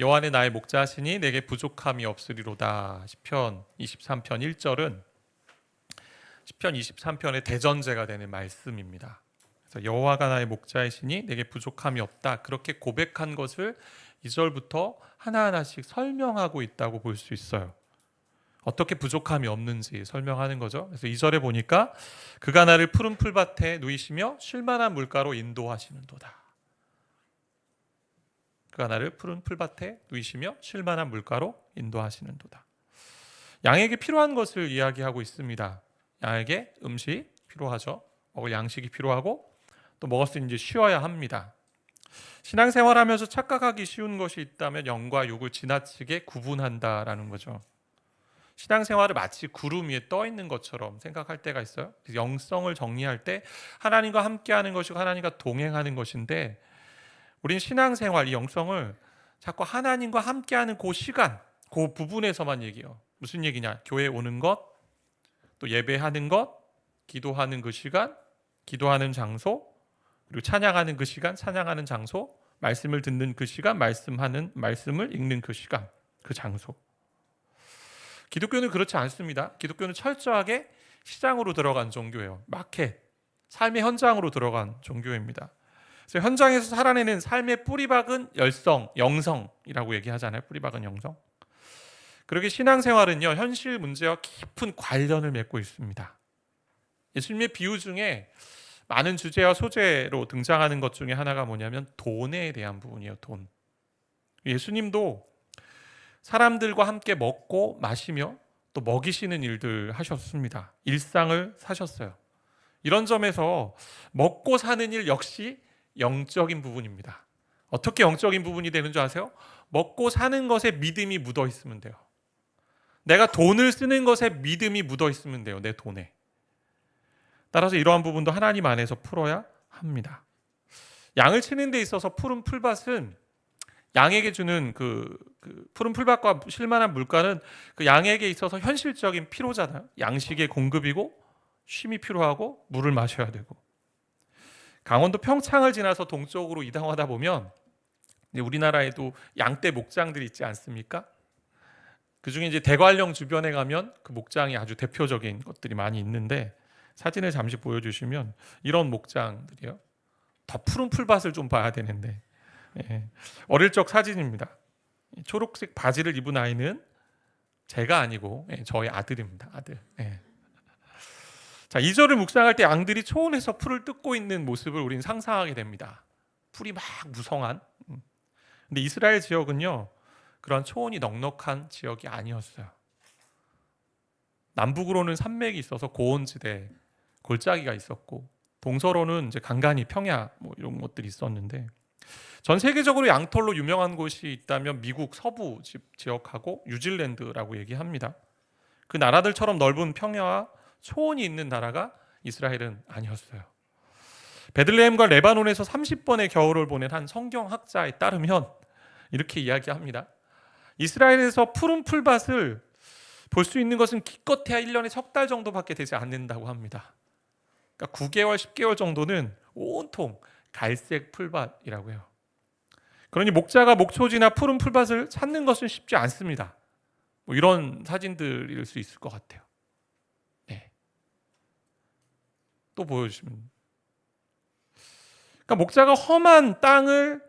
여호와는 나의 목자시니 내게 부족함이 없으리로다. 시편 23편 1절은 시편 23편의 대전제가 되는 말씀입니다. 그래서 여호와가 나의 목자이시니 내게 부족함이 없다. 그렇게 고백한 것을 2절부터 하나하나씩 설명하고 있다고 볼 수 있어요. 어떻게 부족함이 없는지 설명하는 거죠. 그래서 2절에 보니까 그가 나를 푸른 풀밭에 누이시며 쉴만한 물가로 인도하시는도다. 그가 나를 푸른 풀밭에 누이시며 쉴만한 물가로 인도하시는도다. 양에게 필요한 것을 이야기하고 있습니다. 양에게 음식 필요하죠. 먹을 양식이 필요하고 또 먹었으니 이제 쉬어야 합니다. 신앙생활하면서 착각하기 쉬운 것이 있다면 영과 육을 지나치게 구분한다라는 거죠. 신앙생활을 마치 구름 위에 떠 있는 것처럼 생각할 때가 있어요. 영성을 정리할 때 하나님과 함께하는 것이고 하나님과 동행하는 것인데, 우린 신앙생활, 이 영성을 자꾸 하나님과 함께하는 그 시간, 그 부분에서만 얘기해요. 무슨 얘기냐? 교회 오는 것, 또 예배하는 것, 기도하는 그 시간, 기도하는 장소, 그리고 찬양하는 그 시간, 찬양하는 장소, 말씀을 듣는 그 시간, 말씀을 읽는 그 시간, 그 장소. 기독교는 그렇지 않습니다. 기독교는 철저하게 시장으로 들어간 종교예요. 마켓, 삶의 현장으로 들어간 종교입니다. 그래서 현장에서 살아내는 삶의 뿌리박은 영성이라고 얘기하잖아요. 뿌리박은 영성. 그렇게 신앙생활은요, 현실 문제와 깊은 관련을 맺고 있습니다. 예수님의 비유 중에 많은 주제와 소재로 등장하는 것 중에 하나가 뭐냐면 돈에 대한 부분이에요. 돈. 예수님도 사람들과 함께 먹고 마시며 또 먹이시는 일들 하셨습니다. 일상을 사셨어요. 이런 점에서 먹고 사는 일 역시 영적인 부분입니다. 어떻게 영적인 부분이 되는 줄 아세요? 먹고 사는 것에 믿음이 묻어 있으면 돼요. 내가 돈을 쓰는 것에 믿음이 묻어 있으면 돼요. 내 돈에. 따라서 이러한 부분도 하나님 안에서 풀어야 합니다. 양을 치는 데 있어서 푸른 풀밭은 양에게 주는 그 푸른 풀밭과 쉴만한 물가는 그 양에게 있어서 현실적인 필요잖아요. 양식의 공급이고 쉼이 필요하고 물을 마셔야 되고. 강원도 평창을 지나서 동쪽으로 이동하다 보면 우리나라에도 양떼 목장들이 있지 않습니까? 그중에 이제 대관령 주변에 가면 그 목장이 아주 대표적인 것들이 많이 있는데, 사진을 잠시 보여주시면 이런 목장들이요. 더 푸른 풀밭을 좀 봐야 되는데, 어릴 적 사진입니다. 초록색 바지를 입은 아이는 제가 아니고 저희 아들입니다. 아들. 자, 2절을 묵상할 때 양들이 초원에서 풀을 뜯고 있는 모습을 우리는 상상하게 됩니다. 풀이 막 무성한. 근데 이스라엘 지역은요, 그런 초원이 넉넉한 지역이 아니었어요. 남북으로는 산맥이 있어서 고원지대, 골짜기가 있었고, 동서로는 이제 간간히 평야 이런 것들이 있었는데, 전 세계적으로 양털로 유명한 곳이 있다면 미국 서부 지역하고 뉴질랜드라고 얘기합니다. 그 나라들처럼 넓은 평야와 초원이 있는 나라가 이스라엘은 아니었어요. 베들레헴과 레바논에서 30번의 겨울을 보낸 한 성경학자에 따르면 이렇게 이야기합니다. 이스라엘에서 푸른 풀밭을 볼 수 있는 것은 기껏해야 1년에 석 달 정도밖에 되지 않는다고 합니다. 그러니까 9개월, 10개월 정도는 온통 갈색 풀밭이라고 해요. 그러니 목자가 목초지나 푸른 풀밭을 찾는 것은 쉽지 않습니다. 이런 사진들일 수 있을 것 같아요. 또 보여주시면, 그러니까 목자가 험한 땅을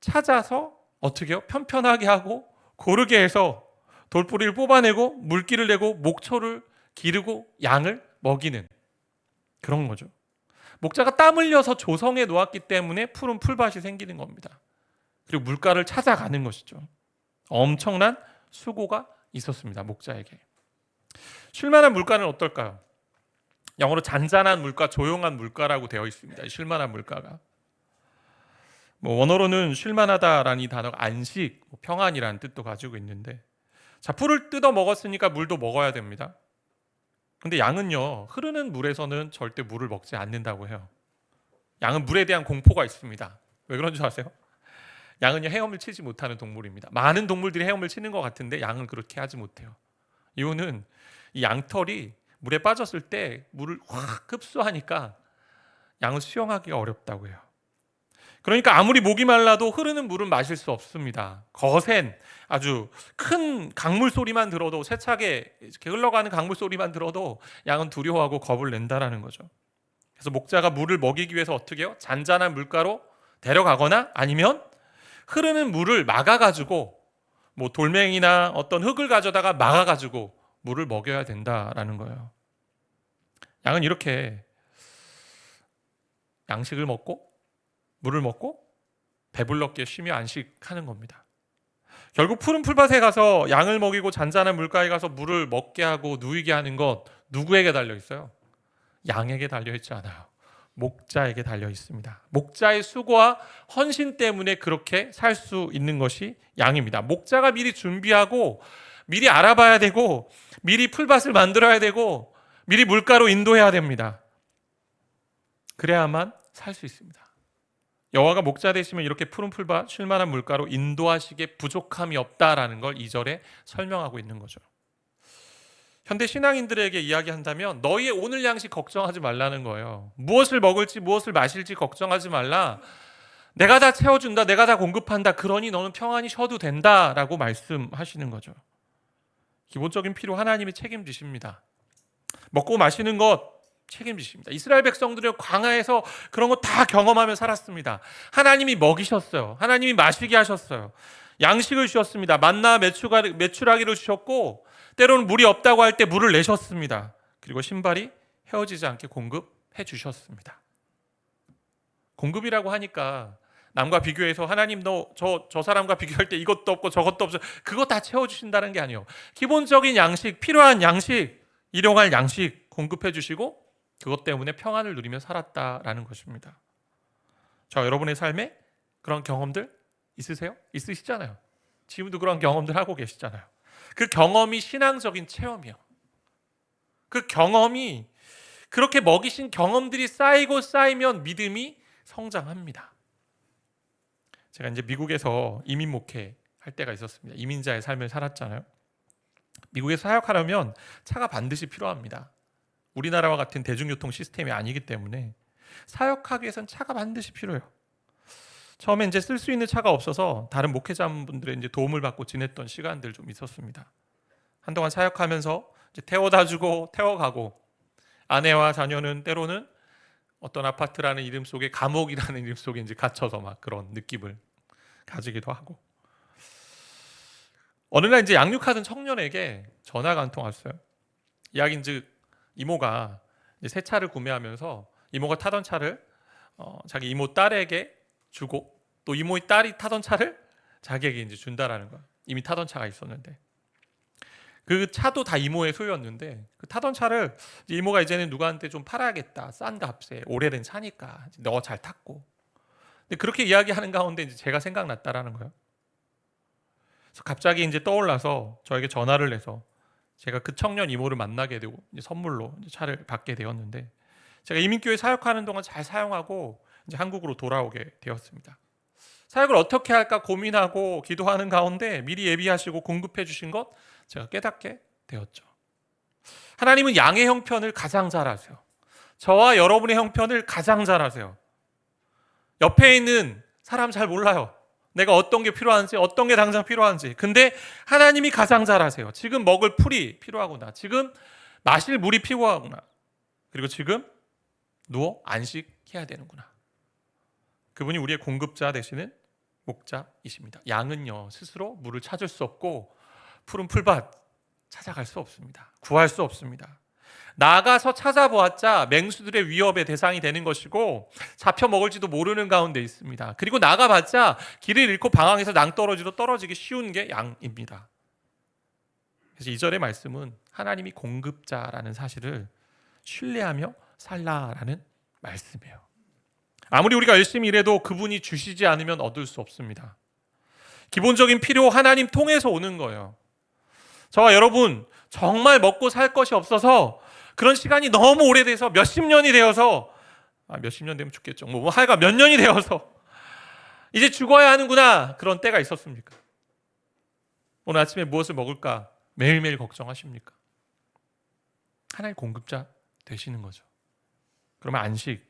찾아서 어떻게 해요? 편편하게 하고 고르게 해서 돌뿌리를 뽑아내고 물기를 내고 목초를 기르고 양을 먹이는 그런 거죠. 목자가 땀 흘려서 조성해 놓았기 때문에 푸른 풀밭이 생기는 겁니다. 그리고 물가를 찾아가는 것이죠. 엄청난 수고가 있었습니다. 목자에게. 쉴만한 물가는 어떨까요? 영어로 잔잔한 물가, 조용한 물가라고 되어 있습니다. 쉴만한 물가가. 원어로는 쉴만하다라는 이 단어가 안식, 평안이라는 뜻도 가지고 있는데, 자, 풀을 뜯어 먹었으니까 물도 먹어야 됩니다. 근데 양은요, 흐르는 물에서는 절대 물을 먹지 않는다고 해요. 양은 물에 대한 공포가 있습니다. 왜 그런 줄 아세요? 양은요, 헤엄을 치지 못하는 동물입니다. 많은 동물들이 헤엄을 치는 것 같은데 양은 그렇게 하지 못해요. 이유는 이 양털이 물에 빠졌을 때 물을 확 흡수하니까 양은 수영하기가 어렵다고 해요. 그러니까 아무리 목이 말라도 흐르는 물은 마실 수 없습니다. 거센 아주 큰 강물 소리만 들어도, 세차게 이렇게 흘러가는 강물 소리만 들어도 양은 두려워하고 겁을 낸다라는 거죠. 그래서 목자가 물을 먹이기 위해서 어떻게 해요? 잔잔한 물가로 데려가거나 아니면 흐르는 물을 막아가지고 뭐 돌멩이나 어떤 흙을 가져다가 막아가지고 물을 먹여야 된다라는 거예요. 양은 이렇게 양식을 먹고 물을 먹고 배불렀기에 쉬며 안식하는 겁니다. 결국 푸른 풀밭에 가서 양을 먹이고 잔잔한 물가에 가서 물을 먹게 하고 누이게 하는 것, 누구에게 달려 있어요? 양에게 달려 있지 않아요. 목자에게 달려 있습니다. 목자의 수고와 헌신 때문에 그렇게 살 수 있는 것이 양입니다. 목자가 미리 준비하고 미리 알아봐야 되고 미리 풀밭을 만들어야 되고 미리 물가로 인도해야 됩니다. 그래야만 살 수 있습니다. 여호와가 목자 되시면 이렇게 푸른 풀밭 쉴만한 물가로 인도하시기에 부족함이 없다라는 걸 2절에 설명하고 있는 거죠. 현대 신앙인들에게 이야기한다면 너희의 오늘 양식 걱정하지 말라는 거예요. 무엇을 먹을지 무엇을 마실지 걱정하지 말라. 내가 다 채워준다. 내가 다 공급한다. 그러니 너는 평안히 쉬어도 된다라고 말씀하시는 거죠. 기본적인 필요 하나님이 책임지십니다. 먹고 마시는 것 책임지십니다. 이스라엘 백성들은 광야에서 그런 거 다 경험하며 살았습니다. 하나님이 먹이셨어요. 하나님이 마시게 하셨어요. 양식을 주셨습니다. 만나 메추라기를 주셨고 때로는 물이 없다고 할 때 물을 내셨습니다. 그리고 신발이 헤어지지 않게 공급해 주셨습니다. 공급이라고 하니까 남과 비교해서 하나님 저 사람과 비교할 때 이것도 없고 저것도 없어, 그거 다 채워주신다는 게 아니에요. 기본적인 양식, 필요한 양식, 일용할 양식 공급해 주시고 그것 때문에 평안을 누리며 살았다라는 것입니다. 자, 여러분의 삶에 그런 경험들 있으세요? 있으시잖아요. 지금도 그런 경험들 하고 계시잖아요. 그 경험이 신앙적인 체험이요. 그 경험이, 그렇게 먹이신 경험들이 쌓이고 쌓이면 믿음이 성장합니다. 제가 이제 미국에서 이민 목회 할 때가 있었습니다. 이민자의 삶을 살았잖아요. 미국에 사역하려면 차가 반드시 필요합니다. 우리나라와 같은 대중교통 시스템이 아니기 때문에 사역하기 위해서는 차가 반드시 필요해요. 처음에 이제 쓸 수 있는 차가 없어서 다른 목회자분들의 이제 도움을 받고 지냈던 시간들 좀 있었습니다. 한동안 사역하면서 이제 태워다 주고 태워가고, 아내와 자녀는 때로는 어떤 아파트라는 이름 속에 감옥이라는 이름 속에 이제 갇혀서 막 그런 느낌을 가지기도 하고, 어느 날 이제 양육하던 청년에게 전화가 한 통 왔어요. 이야기인즉 이모가 이제 새 차를 구매하면서 이모가 타던 차를 자기 이모 딸에게 주고 또 이모의 딸이 타던 차를 자기에게 이제 준다라는 거야. 이미 타던 차가 있었는데 그 차도 다 이모의 소유였는데 그 타던 차를 이모가 이제는 누구한테 좀 팔아야겠다. 싼 값에, 오래된 차니까 너 잘 탔고. 근데 그렇게 이야기하는 가운데 이제 제가 생각났다라는 거예요. 그래서 갑자기 이제 떠올라서 저에게 전화를 해서 제가 그 청년 이모를 만나게 되고 이제 선물로 이제 차를 받게 되었는데, 제가 이민교회 사역하는 동안 잘 사용하고 이제 한국으로 돌아오게 되었습니다. 사역을 어떻게 할까 고민하고 기도하는 가운데 미리 예비하시고 공급해 주신 것 제가 깨닫게 되었죠. 하나님은 양의 형편을 가장 잘 아세요. 저와 여러분의 형편을 가장 잘 아세요. 옆에 있는 사람 잘 몰라요. 내가 어떤 게 필요한지, 어떤 게 당장 필요한지. 근데 하나님이 가장 잘 아세요. 지금 먹을 풀이 필요하구나. 지금 마실 물이 필요하구나. 그리고 지금 누워 안식해야 되는구나. 그분이 우리의 공급자 되시는 목자이십니다. 양은요, 스스로 물을 찾을 수 없고 푸른 풀밭 찾아갈 수 없습니다. 구할 수 없습니다. 나가서 찾아보았자 맹수들의 위협의 대상이 되는 것이고 잡혀 먹을지도 모르는 가운데 있습니다. 그리고 나가봤자 길을 잃고 방황해서 낭떠러지로 떨어지기 쉬운 게 양입니다. 그래서 2절의 말씀은 하나님이 공급자라는 사실을 신뢰하며 살라라는 말씀이에요. 아무리 우리가 열심히 일해도 그분이 주시지 않으면 얻을 수 없습니다. 기본적인 필요 하나님 통해서 오는 거예요. 저와 여러분 정말 먹고 살 것이 없어서 그런 시간이 너무 오래돼서 몇십 년이 되어서, 몇십 년 되면 죽겠죠. 하여간 몇 년이 되어서 이제 죽어야 하는구나, 그런 때가 있었습니까? 오늘 아침에 무엇을 먹을까 매일매일 걱정하십니까? 하나님 공급자 되시는 거죠. 그러면 안식,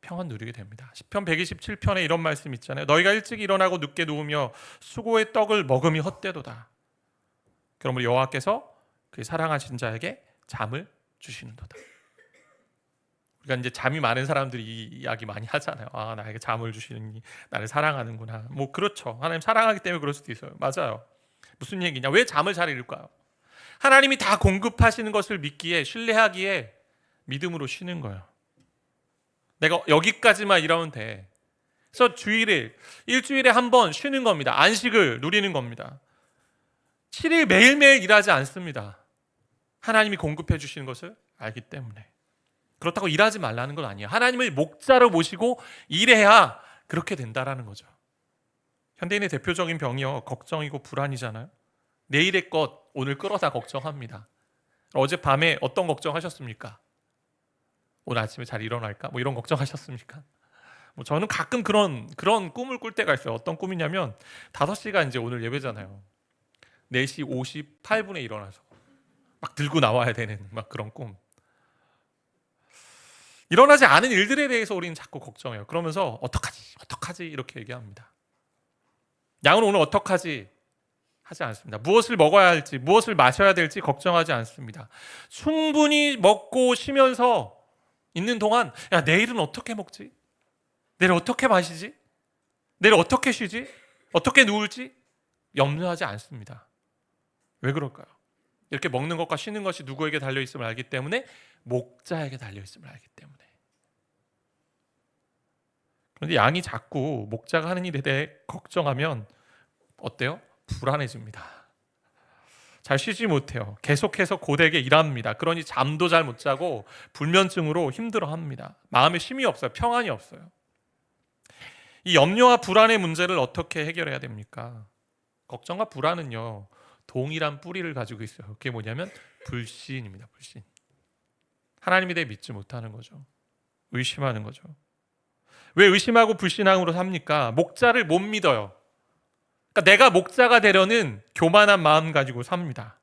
평안 누리게 됩니다. 시편 127편에 이런 말씀 있잖아요. 너희가 일찍 일어나고 늦게 누우며 수고의 떡을 먹음이 헛되도다. 그러므로 여호와께서 그 사랑하신 자에게 잠을 주시는도다. 우리가 이제 잠이 많은 사람들이 이 이야기 많이 하잖아요. 아, 나에게 잠을 주시니 나를 사랑하는구나. 뭐 그렇죠. 하나님 사랑하기 때문에 그럴 수도 있어요. 맞아요. 무슨 얘기냐? 왜 잠을 잘 잃을까요? 하나님이 다 공급하시는 것을 믿기에, 신뢰하기에 믿음으로 쉬는 거예요. 내가 여기까지만 일하면 돼. 그래서 일주일에 한 번 쉬는 겁니다. 안식을 누리는 겁니다. 7일 매일매일 일하지 않습니다. 하나님이 공급해 주시는 것을 알기 때문에. 그렇다고 일하지 말라는 건 아니에요. 하나님을 목자로 모시고 일해야 그렇게 된다라는 거죠. 현대인의 대표적인 병이요, 걱정이고 불안이잖아요. 내일의 것 오늘 끌어다 걱정합니다. 어젯밤에 어떤 걱정하셨습니까? 오늘 아침에 잘 일어날까? 뭐 이런 걱정하셨습니까? 뭐 저는 가끔 그런 꿈을 꿀 때가 있어요. 어떤 꿈이냐면 5시가 이제 오늘 예배잖아요. 4시 58분에 일어나서 막 들고 나와야 되는 막 그런 꿈. 일어나지 않은 일들에 대해서 우리는 자꾸 걱정해요. 그러면서 어떡하지 이렇게 얘기합니다. 양은 오늘 어떡하지 하지 않습니다. 무엇을 먹어야 할지, 무엇을 마셔야 될지 걱정하지 않습니다. 충분히 먹고 쉬면서 있는 동안, 야, 내일은 어떻게 먹지? 내일 어떻게 마시지? 내일 어떻게 쉬지? 어떻게 누울지? 염려하지 않습니다. 왜 그럴까요? 이렇게 먹는 것과 쉬는 것이 누구에게 달려있음을 알기 때문에, 목자에게 달려있음을 알기 때문에. 그런데 양이 자꾸 목자가 하는 일에 대해 걱정하면 어때요? 불안해집니다. 잘 쉬지 못해요. 계속해서 고되게 일합니다. 그러니 잠도 잘 못 자고 불면증으로 힘들어합니다. 마음에 쉼이 없어요. 평안이 없어요. 이 염려와 불안의 문제를 어떻게 해결해야 됩니까? 걱정과 불안은요, 동일한 뿌리를 가지고 있어요. 그게 뭐냐면 불신입니다. 불신. 하나님에 대해 믿지 못하는 거죠. 의심하는 거죠. 왜 의심하고 불신함으로 삽니까? 목자를 못 믿어요. 그러니까 내가 목자가 되려는 교만한 마음 가지고 삽니다.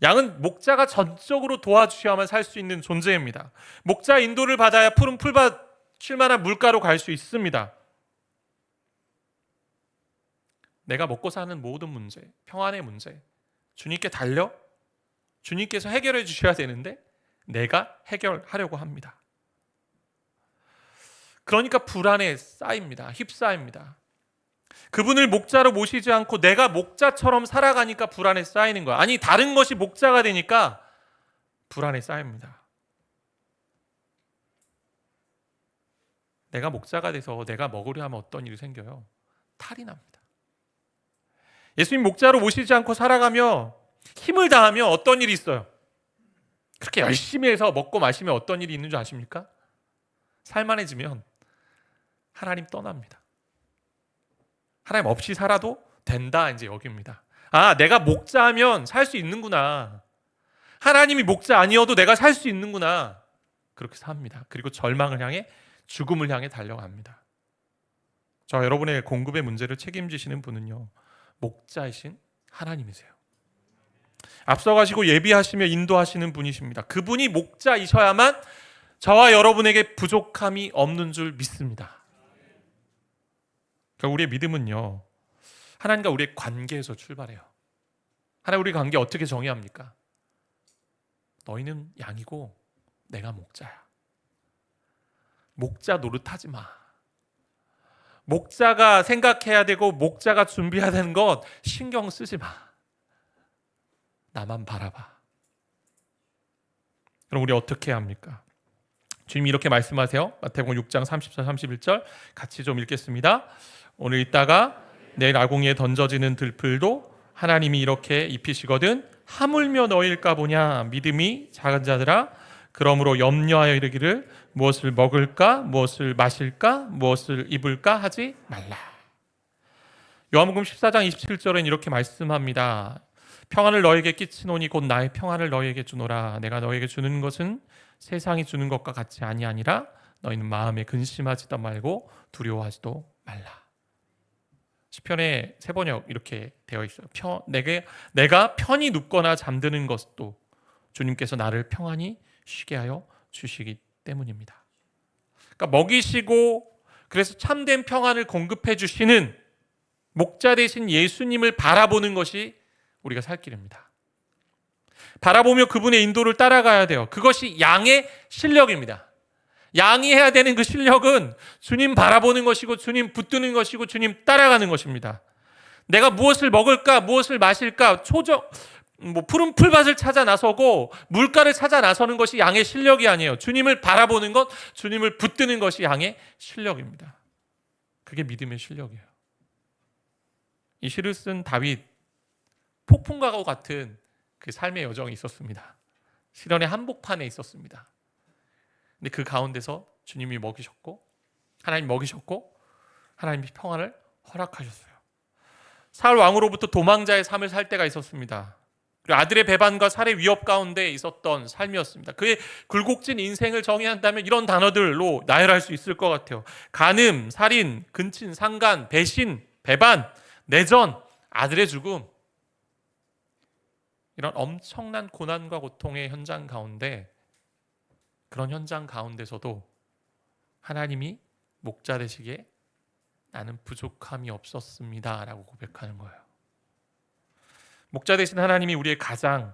양은 목자가 전적으로 도와주셔야만 살 수 있는 존재입니다. 목자 인도를 받아야 푸른 풀밭 쉴 만한 물가로 갈 수 있습니다. 내가 먹고 사는 모든 문제, 평안의 문제, 주님께 달려 주님께서 해결해 주셔야 되는데 내가 해결하려고 합니다. 그러니까 불안에 쌓입니다. 휩싸입니다. 그분을 목자로 모시지 않고 내가 목자처럼 살아가니까 불안에 쌓이는 거야. 아니, 다른 것이 목자가 되니까 불안에 쌓입니다. 내가 목자가 돼서 내가 먹으려 하면 어떤 일이 생겨요? 탈이 납니다. 예수님 목자로 모시지 않고 살아가며 힘을 다하며 어떤 일이 있어요? 그렇게 열심히 해서 먹고 마시면 어떤 일이 있는 줄 아십니까? 살만해지면 하나님 떠납니다. 하나님 없이 살아도 된다 이제 여깁니다. 아, 내가 목자하면 살 수 있는구나. 하나님이 목자 아니어도 내가 살 수 있는구나. 그렇게 삽니다. 그리고 절망을 향해, 죽음을 향해 달려갑니다. 저 여러분의 공급의 문제를 책임지시는 분은요, 목자이신 하나님이세요. 앞서가시고 예비하시며 인도하시는 분이십니다. 그분이 목자이셔야만 저와 여러분에게 부족함이 없는 줄 믿습니다. 그러니까 우리의 믿음은요, 하나님과 우리의 관계에서 출발해요. 하나님 우리 관계 어떻게 정의합니까? 너희는 양이고 내가 목자야. 목자 노릇하지 마. 목자가 생각해야 되고 목자가 준비해야 되는 것 신경 쓰지 마. 나만 바라봐. 그럼 우리 어떻게 해야 합니까? 주님이 이렇게 말씀하세요. 마태복음 6장 34, 31절 같이 좀 읽겠습니다. 오늘 있다가 내일 아궁이에 던져지는 들풀도 하나님이 이렇게 입히시거든 하물며 너희일까 보냐. 믿음이 작은 자들아, 그러므로 염려하여 이르기를 무엇을 먹을까, 무엇을 마실까, 무엇을 입을까 하지 말라. 요한복음 14장 27절엔 이렇게 말씀합니다. 평안을 너에게 끼치노니 곧 나의 평안을 너에게 주노라. 내가 너에게 주는 것은 세상이 주는 것과 같이 아니하니라. 너희는 마음에 근심하지도 말고 두려워하지도 말라. 시편의 세 번역 이렇게 되어 있어요. 내가 편히 눕거나 잠드는 것도 주님께서 나를 평안히 쉬게 하여 주시기 때문입니다. 그러니까 먹이시고 그래서 참된 평안을 공급해 주시는 목자 되신 예수님을 바라보는 것이 우리가 살 길입니다. 바라보며 그분의 인도를 따라가야 돼요. 그것이 양의 실력입니다. 양이 해야 되는 그 실력은 주님 바라보는 것이고 주님 붙드는 것이고 주님 따라가는 것입니다. 내가 무엇을 먹을까, 무엇을 마실까, 푸른 풀밭을 찾아 나서고 물가를 찾아 나서는 것이 양의 실력이 아니에요. 주님을 바라보는 것, 주님을 붙드는 것이 양의 실력입니다. 그게 믿음의 실력이에요. 이 시를 쓴 다윗, 폭풍과 같은 그 삶의 여정이 있었습니다. 시련의 한복판에 있었습니다. 근데 그 가운데서 주님이 먹이셨고 하나님 먹이셨고 하나님이 평안을 허락하셨어요. 사울 왕으로부터 도망자의 삶을 살 때가 있었습니다. 그리고 아들의 배반과 살해 위협 가운데 있었던 삶이었습니다. 그의 굴곡진 인생을 정의한다면 이런 단어들로 나열할 수 있을 것 같아요. 간음, 살인, 근친, 상간, 배신, 배반, 내전, 아들의 죽음. 이런 엄청난 고난과 고통의 현장 가운데, 그런 현장 가운데서도 하나님이 목자 되시기에 나는 부족함이 없었습니다 라고 고백하는 거예요. 목자 되신 하나님이 우리의 가장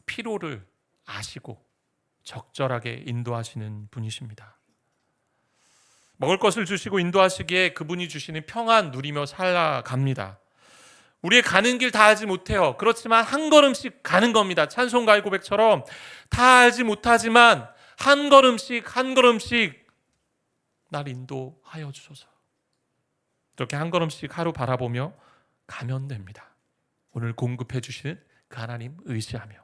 필요를 아시고 적절하게 인도하시는 분이십니다. 먹을 것을 주시고 인도하시기에 그분이 주시는 평안 누리며 살아갑니다. 우리의 가는 길 다 알지 못해요. 그렇지만 한 걸음씩 가는 겁니다. 찬송가의 고백처럼 다 알지 못하지만 한 걸음씩 한 걸음씩 날 인도하여 주소서. 이렇게 한 걸음씩 하루 바라보며 가면 됩니다. 오늘 공급해 주시는 그 하나님 의지하며,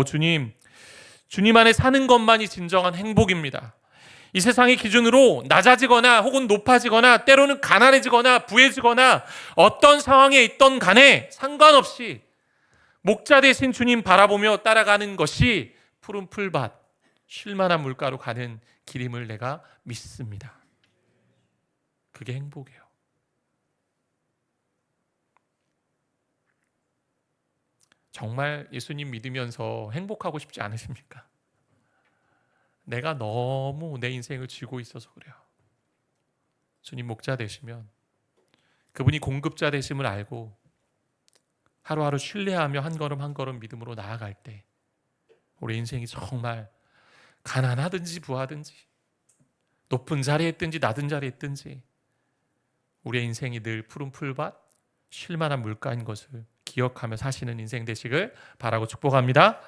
주님, 주님 안에 사는 것만이 진정한 행복입니다. 이 세상의 기준으로 낮아지거나 혹은 높아지거나 때로는 가난해지거나 부해지거나 어떤 상황에 있던 간에 상관없이 목자 되신 주님 바라보며 따라가는 것이 푸른 풀밭, 쉴만한 물가로 가는 길임을 내가 믿습니다. 그게 행복이에요. 정말 예수님 믿으면서 행복하고 싶지 않으십니까? 내가 너무 내 인생을 쥐고 있어서 그래요. 주님 목자 되시면 그분이 공급자 되심을 알고 하루하루 신뢰하며 한 걸음 한 걸음 믿음으로 나아갈 때 우리 인생이 정말 가난하든지 부하든지 높은 자리에 있든지 낮은 자리에 있든지 우리의 인생이 늘 푸른 풀밭, 쉴만한 물가인 것을 기억하며 사시는 인생 되시길 바라고 축복합니다.